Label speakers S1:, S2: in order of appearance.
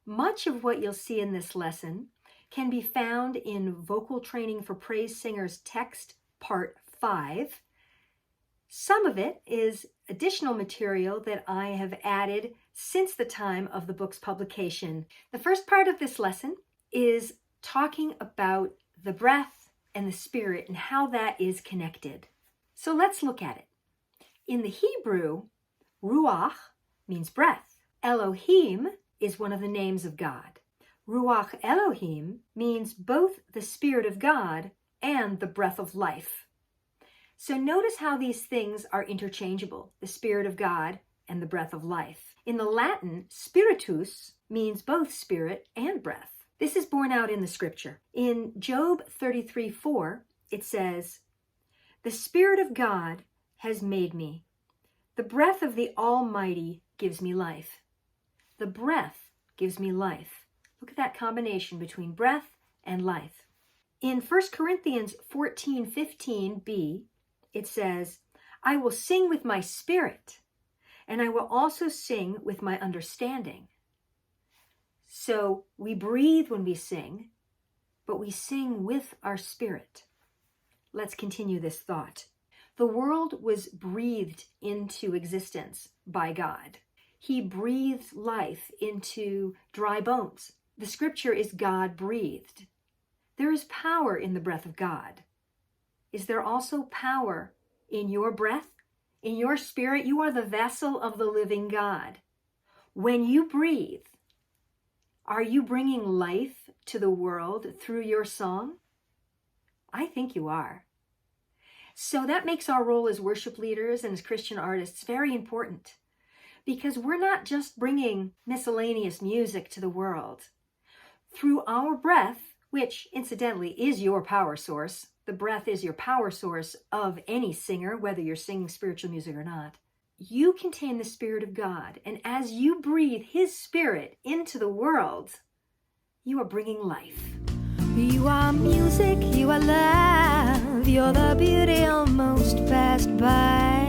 S1: Much of what you'll see in this lesson can be found in Vocal Training for Praise Singers Text Part 5. Some of it is additional material that I have added since the time of the book's publication. The first part of this lesson is talking about the breath and the spirit and how that is connected. So let's look at it. In the Hebrew, ruach means breath. Elohim is one of the names of God. Ruach Elohim means both the Spirit of God and the breath of life. So notice how these things are interchangeable, the Spirit of God and the breath of life. In the Latin, spiritus means both spirit and breath. This is borne out in the scripture. In Job 33:4, it says, "The Spirit of God has made me. The breath of the Almighty gives me life." The breath gives me life. Look at that combination between breath and life. In 1 Corinthians 14:15b, it says, "I will sing with my spirit, and I will also sing with my understanding." So we breathe when we sing, but we sing with our spirit. Let's continue this thought. The world was breathed into existence by God. He breathed life into dry bones. The scripture is God-breathed. There is power in the breath of God. Is there also power in your breath? In your spirit? You are the vessel of the living God. When you breathe, are you bringing life to the world through your song? I think you are. So that makes our role as worship leaders and as Christian artists very important, because we're not just bringing miscellaneous music to the world. Through our breath, which incidentally is your power source, the breath is your power source of any singer, whether you're singing spiritual music or not, you contain the Spirit of God. And as you breathe His Spirit into the world, you are bringing life.
S2: You are music, you are love, you're the beauty almost passed by.